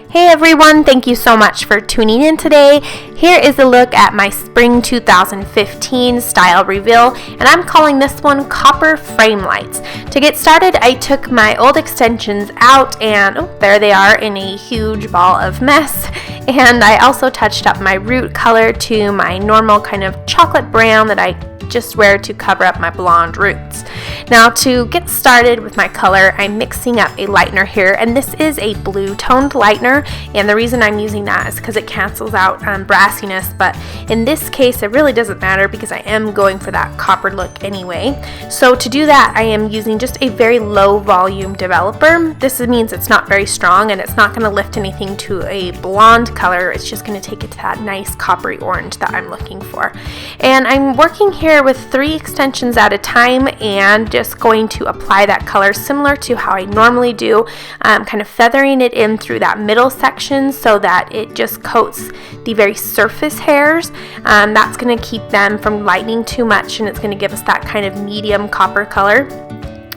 Hey everyone, thank you so much for tuning in today. Here is a look at my spring 2015 style reveal, and I'm calling this one Copper Frame Lights. To get started, I took my old extensions out and there they are in a huge ball of mess. And I also touched up my root color to my normal kind of chocolate brown that I just wear to cover up my blonde roots. Now to get started with my color, I'm mixing up a lightener here, and this is a blue toned lightener, and the reason I'm using that is because it cancels out brassiness, but in this case it really doesn't matter because I am going for that copper look anyway. So to do that, I am using just a very low volume developer. This means it's not very strong and it's not going to lift anything to a blonde color. It's just going to take it to that nice coppery orange that I'm looking for. And I'm working here with 3 extensions at a time and just going to apply that color similar to how I normally do, kind of feathering it in through that middle section so that it just coats the very surface hairs. That's going to keep them from lightening too much, and it's going to give us that kind of medium copper color.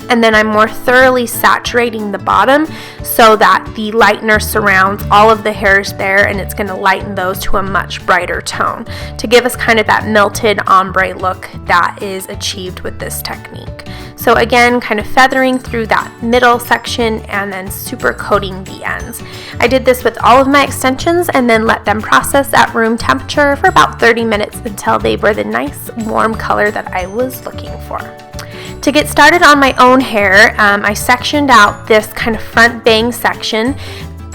And then I'm more thoroughly saturating the bottom so that the lightener surrounds all of the hairs there, and it's going to lighten those to a much brighter tone to give us kind of that melted ombre look that is achieved with this technique. So again, kind of feathering through that middle section and then super coating the ends. I did this with all of my extensions and then let them process at room temperature for about 30 minutes until they were the nice warm color that I was looking for. To get started on my own hair, I sectioned out this kind of front bang section.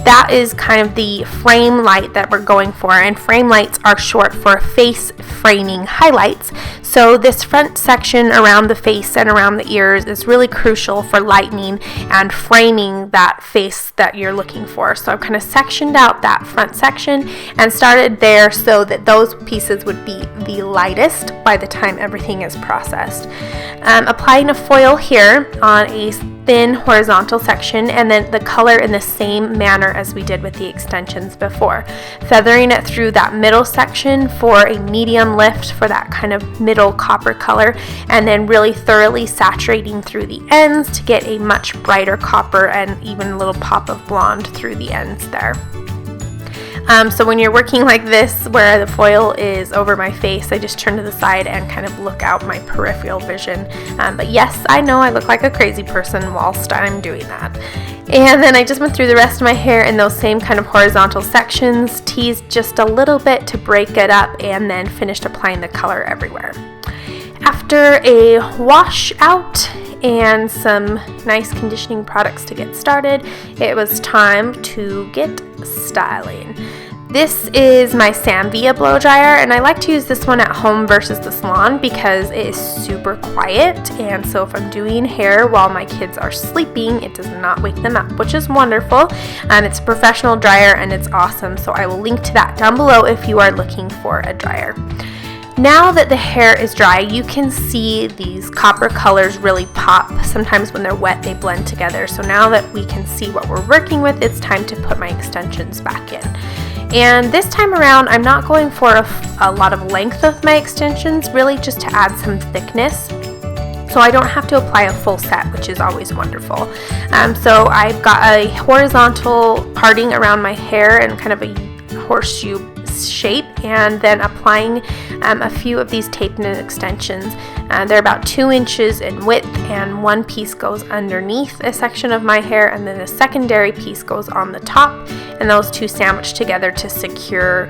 That is kind of the frame light that we're going for, and frame lights are short for face framing highlights. So this front section around the face and around the ears is really crucial for lightening and framing that face that you're looking for. So I've kind of sectioned out that front section and started there so that those pieces would be the lightest by the time everything is processed. Applying a foil here on a thin horizontal section, and then the color in the same manner as we did with the extensions before. Feathering it through that middle section for a medium lift for that kind of middle copper color, and then really thoroughly saturating through the ends to get a much brighter copper and even a little pop of blonde through the ends there. So when you're working like this, where the foil is over my face, I just turn to the side and kind of look out my peripheral vision. But yes, I know I look like a crazy person whilst I'm doing that. And then I just went through the rest of my hair in those same kind of horizontal sections, teased just a little bit to break it up, and then finished applying the color everywhere. After a wash out and some nice conditioning products to get started, it was time to get styling. This is my Samvia blow dryer, and I like to use this one at home versus the salon because it is super quiet, and so if I'm doing hair while my kids are sleeping, it does not wake them up, which is wonderful. It's a professional dryer and it's awesome, so I will link to that down below if you are looking for a dryer. Now that the hair is dry, you can see these copper colors really pop. Sometimes when they're wet, they blend together. So now that we can see what we're working with, it's time to put my extensions back in. And this time around, I'm not going for a lot of length of my extensions, really just to add some thickness. So I don't have to apply a full set, which is always wonderful. So I've got a horizontal parting around my hair and kind of a horseshoe shape, and then applying a few of these tape knit extensions. They're about 2 inches in width, and one piece goes underneath a section of my hair, and then the secondary piece goes on the top, and those two sandwich together to secure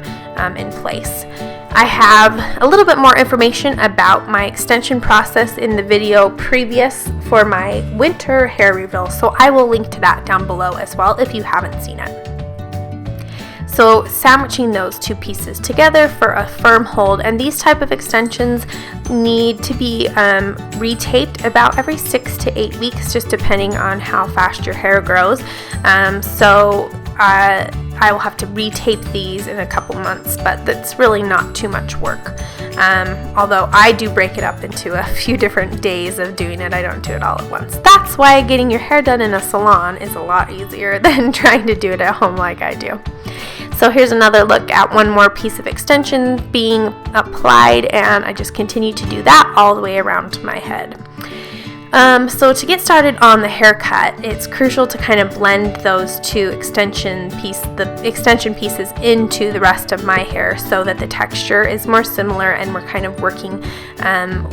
in place. I have a little bit more information about my extension process in the video previous for my winter hair reveal, so I will link to that down below as well if you haven't seen it. So sandwiching those two pieces together for a firm hold, and these type of extensions need to be retaped about every 6 to 8 weeks, just depending on how fast your hair grows. I will have to retape these in a couple months, but that's really not too much work. Although I do break it up into a few different days of doing it. I don't do it all at once. That's why getting your hair done in a salon is a lot easier than trying to do it at home like I do. So here's another look at one more piece of extension being applied, and I just continue to do that all the way around my head. So to get started on the haircut, it's crucial to kind of blend those two extension pieces into the rest of my hair so that the texture is more similar and we're kind of working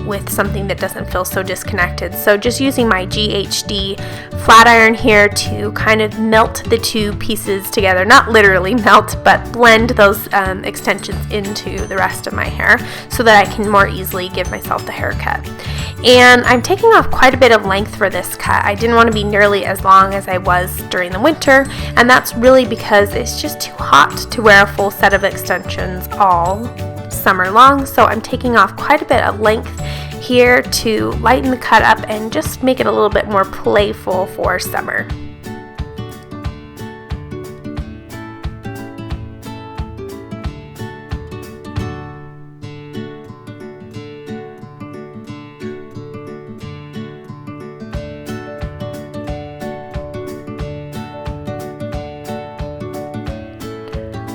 with something that doesn't feel so disconnected. So just using my GHD flat iron here to kind of melt the two pieces together, not literally melt, but blend those extensions into the rest of my hair so that I can more easily give myself the haircut. And I'm taking off quite a bit of length for this cut. I didn't want to be nearly as long as I was during the winter, and that's really because it's just too hot to wear a full set of extensions all summer long. So I'm taking off quite a bit of length here to lighten the cut up and just make it a little bit more playful for summer.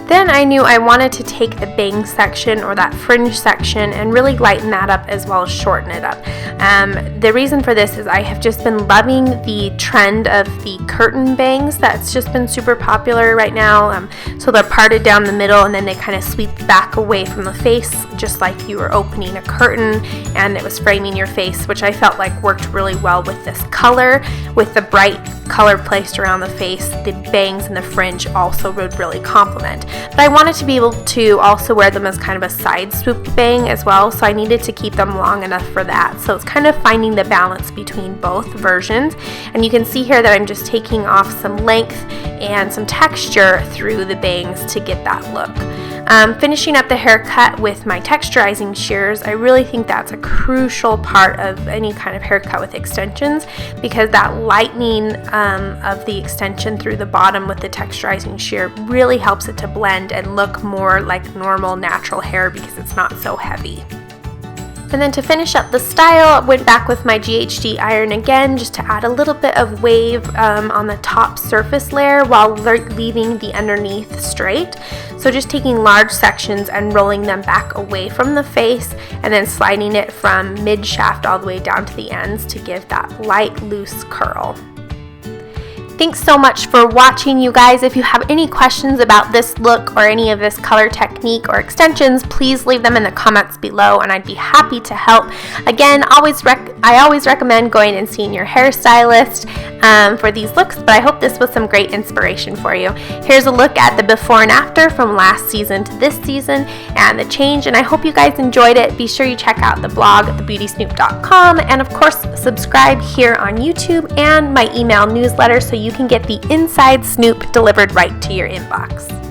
Then I knew I wanted to take the bang section or that fringe section and really lighten that up as well as shorten it up. The reason for this is I have just been loving the trend of the curtain bangs that's just been super popular right now. So they're parted down the middle and then they kind of sweep back away from the face, just like you were opening a curtain and it was framing your face, which I felt like worked really well with this color. With the bright color placed around the face, the bangs and the fringe also would really complement. But I wanted to be able to also wear them as kind of a side swoop bang as well, so I needed to keep them long enough for that. So it's kind of finding the balance between both versions. And you can see here that I'm just taking off some length and some texture through the bangs to get that look. Finishing up the haircut with my texturizing shears, I really think that's a crucial part of any kind of haircut with extensions, because that lightening of the extension through the bottom with the texturizing shear really helps it to blend and look more like normal natural hair because it's not so heavy. And then to finish up the style, I went back with my GHD iron again just to add a little bit of wave on the top surface layer while leaving the underneath straight. So just taking large sections and rolling them back away from the face and then sliding it from mid-shaft all the way down to the ends to give that light, loose curl. Thanks so much for watching, you guys. If you have any questions about this look or any of this color technique or extensions, please leave them in the comments below and I'd be happy to help. Again, I always recommend going and seeing your hairstylist for these looks, but I hope this was some great inspiration for you. Here's a look at the before and after from last season to this season and the change, and I hope you guys enjoyed it. Be sure you check out the blog, thebeautysnoop.com, and of course subscribe here on YouTube and my email newsletter so you can get the inside Snoop delivered right to your inbox.